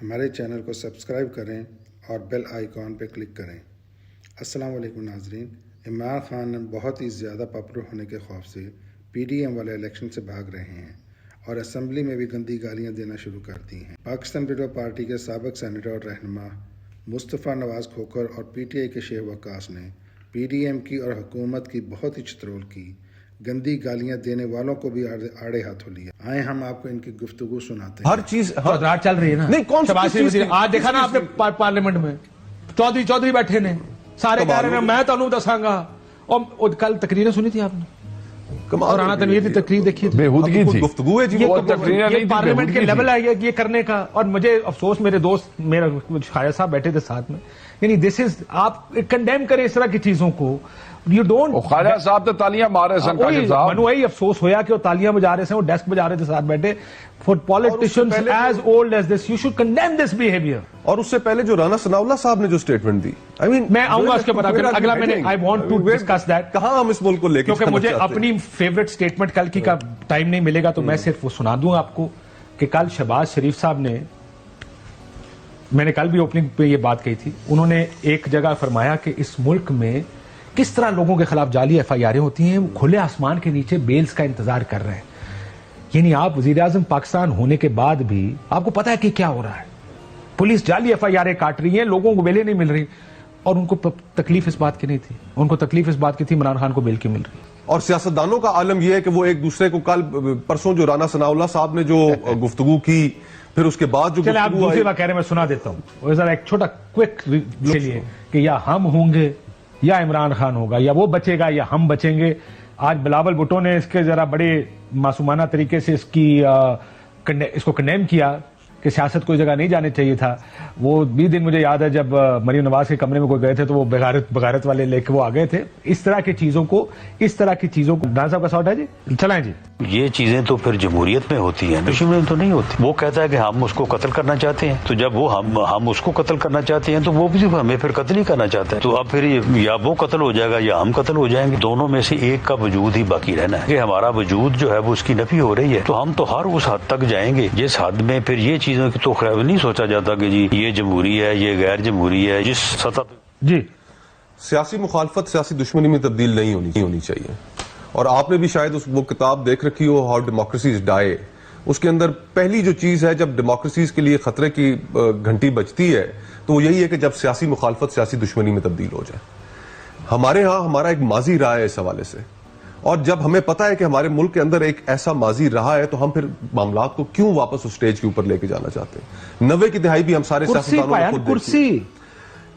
ہمارے چینل کو سبسکرائب کریں اور بیل آئیکن پہ کلک کریں۔ السلام علیکم ناظرین، عمران خان نے بہت ہی زیادہ پاپولر ہونے کے خوف سے پی ڈی ایم والے الیکشن سے بھاگ رہے ہیں اور اسمبلی میں بھی گندی گالیاں دینا شروع کر دی ہیں۔ پاکستان پیپلز پارٹی کے سابق سینیٹر اور رہنما مصطفیٰ نواز کھوکھر اور پی ٹی آئی کے شیخ وقاص نے پی ڈی ایم کی اور حکومت کی بہت ہی چترول کی، گندی گالیاں دینے والوں کو بھی آڑے ہاتھوں لیا۔ آئیں ہم آپ کو ان کی گفتگو سناتے ہیں۔ ہر چیز رات چل رہی ہے نا، نہیں کون سی آج دیکھا نا آپ نے پارلیمنٹ میں چودھری بیٹھے نے، سارے کہہ رہے ہیں میں تانوں دساں گا، اور کل تقریریں سنی تھی آپ نے، اور رانا تنویر کی تقریر دیکھی تھی، بےہودگی تھی، گفتگو ہے جی، یہ پارلیمنٹ کے لیول ہے یہ کرنے کا۔ اور مجھے افسوس، میرے دوست میرا خواجہ صاحب بیٹھے تھے ساتھ میں، یعنی دس از، آپ کنڈیم کریں اس طرح کی چیزوں کو، یو ڈونٹ۔ خواجہ صاحب تو تالیاں مار رہے سن، کاشف صاحب منو وہی افسوس ہویا کہ وہ تالیاں بجا رہے تھے، وہ ڈیسک بجا رہے تھے ساتھ بیٹھے۔ For politicians as old as this, you should condemn this behaviour. اور اس سے پہلے جو رانا ثناء اللہ صاحب نے جو سٹیٹمنٹ دی، میں آؤں گا اس کے بعد، اگلا میں نے I want to discuss that, کہاں ہم اس ملک کو لے کے کیونکہ مجھے اپنی فیوریٹ سٹیٹمنٹ کل کی کا ٹائم نہیں ملے گا تو میں صرف وہ سنا دوں آپ کو کہ کل شہباز شریف صاحب نے، میں نے کل بھی اوپننگ پہ یہ بات کہی تھی، انہوں نے ایک جگہ فرمایا کہ اس ملک میں کس طرح لوگوں کے خلاف جعلی ایف آئی آریں ہوتی ہیں، وہ کھلے آسمان کے نیچے بیلز کا انتظار کر رہے ہیں۔ یعنی آپ وزیر اعظم پاکستان ہونے کے بعد بھی آپ کو پتا ہے کہ کیا ہو رہا ہے، پولیس جعلی ایف آئی آریں کاٹ رہی ہیں، لوگوں کو بیلیں نہیں مل رہی، اور ان کو تکلیف اس بات کی نہیں تھی، ان کو تکلیف اس بات کی تھی عمران خان کو بیل کی مل رہی۔ اور سیاستدانوں کا عالم یہ ہے کہ وہ ایک دوسرے کو، کل پرسوں جو رانا ثناء اللہ صاحب نے جو گفتگو کی، پھر اس کے بعد جو چلے آپ دوسری بات کہہ رہے ہیں، میں سنا دیتا ہوں، وہ ذرا ایک چھوٹا کوئک کے لیے کہ یا ہم ہوں گے یا عمران خان ہوگا، یا وہ بچے گا یا ہم بچیں گے۔ آج بلاول بھٹو نے اس کے ذرا بڑے معصومانہ طریقے سے اس کو کنڈیم کیا کہ سیاست کوئی جگہ نہیں جانے چاہیے تھا۔ وہ 20 دن مجھے یاد ہے جب مریم نواز کے کمرے میں کوئی گئے تھے تو وہ بغیرت والے لے کے وہ آ گئے تھے۔ اس طرح کی چیزوں کو ڈان صاحب کا سوال ہے جی، چلائیں جی۔ یہ چیزیں تو پھر جمہوریت میں ہوتی ہیں، کشمیر میں تو نہیں ہوتی۔ وہ کہتا ہے کہ ہم اس کو قتل کرنا چاہتے ہیں، تو جب وہ ہم اس کو قتل کرنا چاہتے ہیں تو وہ بھی ہمیں پھر قتل ہی کرنا چاہتا ہے، تو اب پھر یا وہ قتل ہو جائے گا یا ہم قتل ہو جائیں گے، دونوں میں سے ایک کا وجود ہی باقی رہنا ہے۔ کہ ہمارا وجود جو ہے وہ اس کی نفی ہو رہی ہے، تو ہم تو ہر اس حد تک جائیں گے جس حد میں پھر یہ چیزوں کی تو خیر نہیں سوچا جاتا کہ جی یہ جمہوری ہے یہ غیر جمہوری ہے، جس سطح جی سیاسی مخالفت سیاسی دشمنی میں تبدیل نہیں ہونی چاہیے۔ اور آپ نے بھی شاید وہ کتاب دیکھ رکھی ہو، ہاؤ ڈیموکریسیز ڈائی، اس کے اندر پہلی جو چیز ہے جب ڈیموکریسیز کے لیے خطرے کی گھنٹی بجتی ہے تو وہ یہی ہے کہ جب سیاسی مخالفت سیاسی دشمنی میں تبدیل ہو جائے۔ ہمارے ہاں ہمارا ایک ماضی رہا ہے اس حوالے سے، اور جب ہمیں پتا ہے کہ ہمارے ملک کے اندر ایک ایسا ماضی رہا ہے تو ہم پھر معاملات کو کیوں واپس اس سٹیج کے اوپر لے کے جانا چاہتے ہیں۔ 90 کی دہائی بھی ہم سارے سیاستدانوں نے خود دیکھی،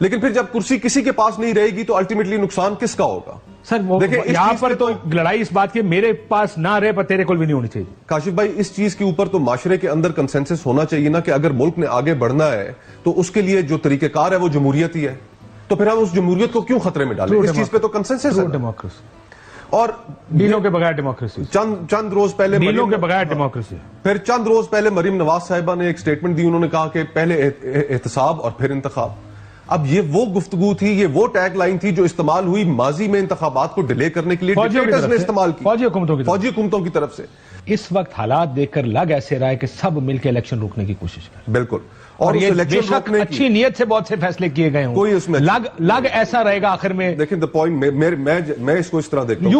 لیکن پھر جب کرسی کسی کے پاس نہیں رہے گی تو الٹیمیٹلی نقصان کس کا ہوگا؟ سر یہاں پر تو لڑائی اس بات کی میرے پاس نہ رہے پر تیرے کول بھی نہیں ہونی چاہیے۔ کاشف بھائی، اس چیز کے اوپر تو معاشرے کے اندر کنسنسس ہونا چاہیے نا کہ اگر ملک نے آگے بڑھنا ہے تو اس کے لیے جو طریقہ کار ہے وہ جمہوریت ہی ہے، تو پھر ہم اس جمہوریت کو کیوں خطرے میں ڈالیں؟ اس چیز پہ تو کنسنسس ہے۔ ڈیموکریسی اور ڈیلوں کے بغیر ڈیموکریسی، چند روز پہلے ڈیلوں کے بغیر ڈیموکریسی، پھر چند روز پہلے مریم نواز صاحبہ نے ایک سٹیٹمنٹ دی، انہوں نے کہا کہ پہلے احتساب اور پھر انتخاب۔ اب یہ وہ گفتگو تھی، یہ وہ ٹیگ لائن تھی جو استعمال ہوئی ماضی میں انتخابات کو ڈیلے کرنے کے لیے ڈکٹیٹرز نے استعمال کی، فوجی حکومتوں کی طرف سے۔ اس وقت حالات دیکھ کر لگ ایسے رہا ہے کہ سب مل کے الیکشن روکنے کی کوشش کریں۔ بالکل، اور یہ بے شک اچھی نیت سے بہت سے فیصلے کیے گئے ہوں، کوئی اس میں لگ ایسا رہے گا آخر میں۔ دیکھیں the point، میں اس کو اس طرح دیکھتا ہوں،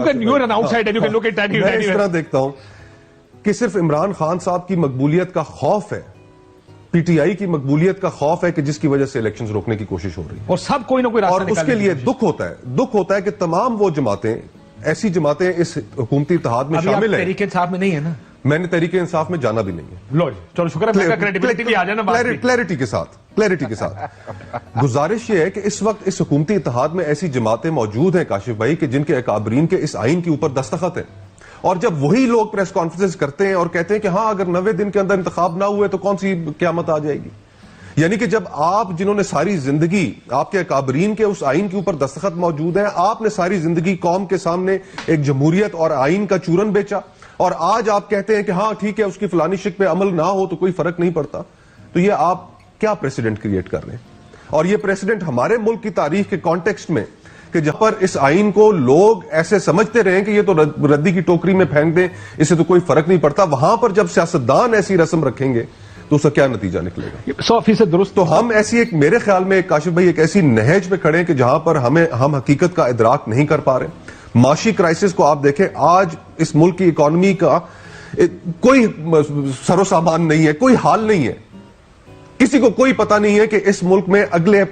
میں اس طرح دیکھتا ہوں کہ صرف عمران خان صاحب کی مقبولیت کا خوف ہے، پی ٹی آئی کی مقبولیت کا خوف ہے کہ جس کی وجہ سے الیکشنز روکنے کی کوشش ہو رہی ہے، اور سب کوئی نہ کوئی راستہ، اور اس کے لیے دکھ ہوتا ہے کہ تمام وہ جماعتیں، ایسی جماعتیں اس حکومتی اتحاد میں شامل ہیں۔ تحریک انصاف میں نہیں ہے نا؟ میں نے تحریک انصاف میں جانا بھی نہیں ہے۔ لو چلو شکر ہے، کریڈیبلٹی بھی آ جائے نا، کلیئرٹی کے ساتھ گزارش یہ ہے کہ اس وقت اس حکومتی اتحاد میں ایسی جماعتیں موجود ہیں کاشف بھائی کہ جن کے اکابرین کے اس آئین کے اوپر دستخط ہیں، اور جب وہی لوگ پریس کانفرنس کرتے ہیں اور کہتے ہیں کہ ہاں اگر 90 دن کے اندر انتخاب نہ ہوئے تو کون سی قیامت آ جائے گی، یعنی کہ جب آپ جنہوں نے ساری زندگی آپ کے اکابرین کے اس آئین کے اوپر دستخط موجود ہیں، آپ نے ساری زندگی قوم کے سامنے ایک جمہوریت اور آئین کا چورن بیچا، اور آج آپ کہتے ہیں کہ ہاں ٹھیک ہے اس کی فلانی شک پہ عمل نہ ہو تو کوئی فرق نہیں پڑتا، تو یہ آپ کیا پریسیڈنٹ کریٹ کر رہے ہیں؟ اور یہ پریسیڈنٹ ہمارے ملک کی تاریخ کے کانٹیکسٹ میں کہ جہاں پر اس آئین کو لوگ ایسے سمجھتے رہے کہ یہ تو ردی کی ٹوکری میں پھینک دیں، اس سے تو کوئی فرق نہیں پڑتا، وہاں پر جب سیاستدان ایسی رسم رکھیں گے تو اس کا کیا نتیجہ نکلے گا؟ 100% درست. تو ہم ایسی ایک، میرے خیال میں کاشف بھائی، ایک ایسی نہج پہ کھڑے ہیں کہ جہاں پر ہم حقیقت کا ادراک نہیں کر پا رہے. معاشی کرائسس کو آپ دیکھیں، آج اس ملک کی اکانومی کا کوئی سر و سامان نہیں ہے، کوئی حال نہیں ہے. کسی کو کوئی پتہ نہیں ہے کہ اس ملک میں اگلے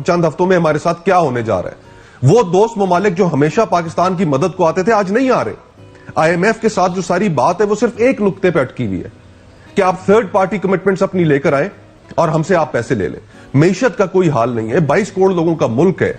چند ہفتوں میں ہمارے ساتھ کیا ہونے جا رہا ہے. وہ دوست ممالک جو ہمیشہ پاکستان کی مدد کو آتے تھے آج نہیں آ رہے. آئی ایم ایف کے ساتھ جو ساری بات ہے وہ صرف ایک نقطے پہ اٹکی ہوئی ہے کہ آپ تھرڈ پارٹی کمٹمنٹس اپنی لے کر آئیں اور ہم سے آپ پیسے لے لیں. معیشت کا کوئی حال نہیں ہے. 22 کروڑ لوگوں کا ملک ہے،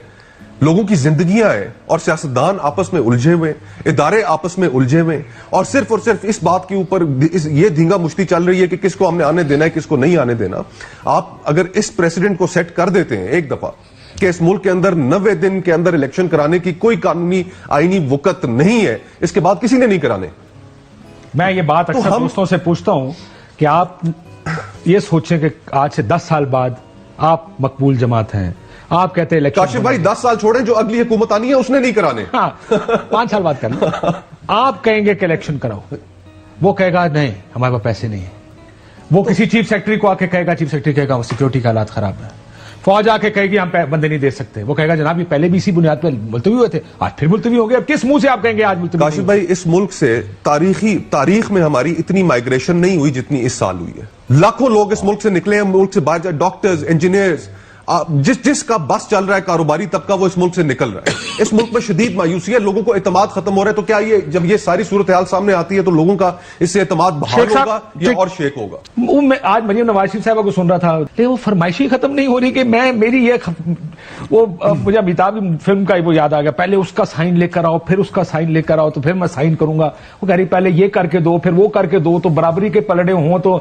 لوگوں کی زندگیاں ہیں، اور سیاستدان آپس میں الجھے ہوئے، ادارے آپس میں الجھے ہوئے، اور صرف اس بات کے اوپر یہ دھینگا مشتی چل رہی ہے کہ کس کو ہم نے آنے دینا ہے، کس کو نہیں آنے دینا. آپ اگر اس پریسیڈنٹ کو سیٹ کر دیتے ہیں ایک دفعہ کہ اس ملک کے اندر 90 دن کے اندر الیکشن کرانے کی کوئی قانونی آئینی وقت نہیں ہے، اس کے بعد کسی نے نہیں کرانے. میں یہ بات اکثر دوستوں سے پوچھتا ہوں کہ آپ یہ سوچیں کہ آج سے 10 سال بعد آپ مقبول جماعت ہیں، آپ کہتے ہیں کاشف بھائی 10 سال چھوڑیں، جو اگلی حکومت آنی ہے اس نے نہیں کرانے. ہاں 5 سال بعد کرنا. آپ کہیں گے کہ الیکشن کراؤ، وہ کہے گا نہیں ہمارے پاس پیسے نہیں ہیں. وہ کسی چیف سیکرٹری کو آ کے کہے گا، چیف سیکرٹری کہے گا سیکورٹی کا حالات خراب ہے. فوج آ کے کہے گی ہم بندے نہیں دے سکتے. وہ کہے گا جناب یہ پہلے بھی اسی بنیاد پہ ملتوی ہوئے تھے، آج پھر ملتوی ہو گئے. اب کس منہ سے آپ کہیں گے آج ملتوی؟ کاشف بھائی اس ملک سے تاریخ میں ہماری اتنی مائگریشن نہیں ہوئی جتنی اس سال ہوئی ہے. لاکھوں لوگ اس ملک سے نکلے ہیں، ملک سے باہر، ڈاکٹرز، انجینئرز، جس کا بس چل رہا ہے، کاروباری طبقہ، وہ اس ملک سے نکل رہا ہے. اس ملک میں شدید مایوسی ہے، لوگوں کو اعتماد ختم ہو رہا ہے. تو کیا جب یہ ساری صورتحال سامنے آتی ہے تو لوگوں کا اس سے اعتماد بحال ہوگا یا اور شیک ہوگا؟ میں آج مریم نواز شریف صاحبہ کو سن رہا تھا، لیکن وہ فرمائشی ختم نہیں ہو رہی کہ میری یہ وہ مجھے امیتابھ فلم کا وہ یاد آ گیا، پہلے اس کا سائن لے کر آؤ، پھر اس کا سائن لے کر آؤ تو پھر میں سائن کروں گا. وہ کہہ رہی پہلے یہ کر کے دو، پھر وہ کر کے دو، تو برابری کے پلڑے ہوں تو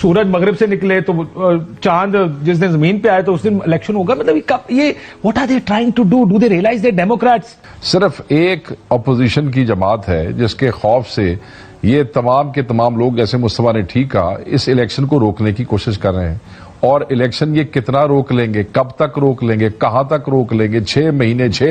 سورج مغرب سے نکلے تو چاند جس دن زمین پہ آئے تو اس دن الیکشن ہوگا. مطلب یہ what are they trying to do? Do they realize they're Democrats? صرف ایک اپوزیشن کی جماعت ہے جس کے خوف سے یہ تمام کے تمام لوگ، جیسے مصطفیٰ نے ٹھیک کہا، اس الیکشن کو روکنے کی کوشش کر رہے ہیں. اور الیکشن یہ کتنا روک لیں گے، کب تک روک لیں گے، کہاں تک روک لیں گے، 6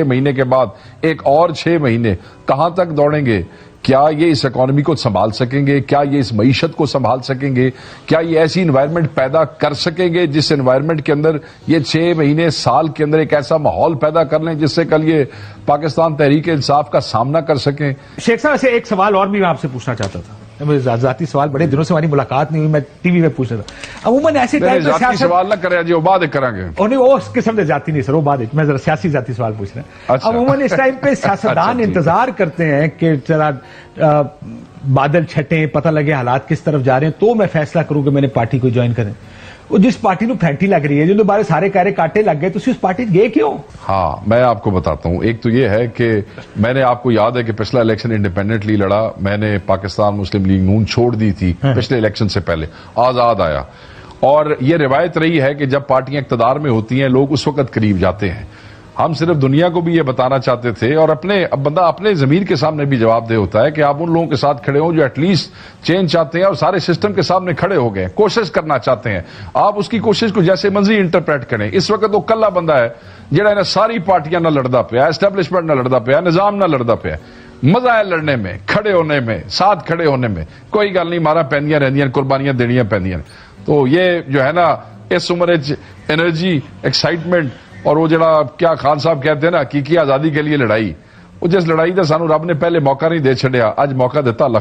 مہینے کے بعد ایک اور 6 مہینے کہاں تک دوڑیں گے؟ کیا یہ اس اکانومی کو سنبھال سکیں گے؟ کیا یہ اس معیشت کو سنبھال سکیں گے؟ کیا یہ ایسی انوائرمنٹ پیدا کر سکیں گے جس انوائرمنٹ کے اندر یہ 6 مہینے سال کے اندر ایک ایسا ماحول پیدا کر لیں جس سے کل یہ پاکستان تحریک انصاف کا سامنا کر سکیں؟ شیخ صاحب سے ایک سوال اور بھی میں آپ سے پوچھنا چاہتا تھا. مجھے ذاتی سوال، بڑے دنوں سے ہماری ملاقات نہیں ہوئی، میں ٹی وی میں پوچھ رہا تھا. عموماً ایسے ذاتی سوال نہ کریں جی، وہ بعد کریں گے. نہیں وہ اس قسم سے ذاتی نہیں سر، وہ بعد میں ذرا سیاسی ذاتی سوال پوچھ رہا ہوں. عموماً اس ٹائم پہ سیاستدان انتظار کرتے ہیں کہ چلا بادل چھٹیں، پتہ لگے حالات کس طرف جا رہے ہیں تو میں فیصلہ کروں کہ میں نے پارٹی کو جوائن کریں. وہ جس پارٹی نو پھینٹی لگ رہی ہے، جو دوبارہ سارے کہہ رہے کاٹے لگ گئے، تو اس پارٹی گئے کیوں؟ ہاں میں آپ کو بتاتا ہوں. ایک تو یہ ہے کہ میں نے، آپ کو یاد ہے کہ پچھلا الیکشن انڈیپینڈنٹلی لڑا، میں نے پاکستان مسلم لیگ نون چھوڑ دی تھی پچھلے الیکشن سے پہلے، آزاد آیا. اور یہ روایت رہی ہے کہ جب پارٹیاں اقتدار میں ہوتی ہیں لوگ اس وقت قریب جاتے ہیں. ہم صرف دنیا کو بھی یہ بتانا چاہتے تھے، اور بندہ اپنے ضمیر کے سامنے بھی جواب دہ ہوتا ہے کہ آپ ان لوگوں کے ساتھ کھڑے ہوں جو ایٹ لیسٹ چینج چاہتے ہیں اور سارے سسٹم کے سامنے کھڑے ہو گئے، کوشش کرنا چاہتے ہیں. آپ اس کی کوشش کو جیسے منظری انٹرپریٹ کریں. اس وقت وہ کلا بندہ ہے جڑا انہیں ساری پارٹیاں نہ لڑدا پیا، اسٹیبلشمنٹ نہ لڑدا پیا، نظام نہ لڑدا پیا. مزہ ہے لڑنے میں، کھڑے ہونے میں، ساتھ کھڑے ہونے میں. کوئی گل نہیں، مارا پیندیاں رہندیاں، قربانیاں دینیاں پیندیاں. تو یہ جو ہے نا اس عمر انرجی، ایکسائٹمنٹ، اور وہ جڑا کیا خان صاحب کہتے ہیں نا حقیقی آزادی کے لیے لڑائی، وہ جس لڑائی کا سانو رب نے پہلے موقع نہیں دے چھڑیا، اج موقع دیتا اللہ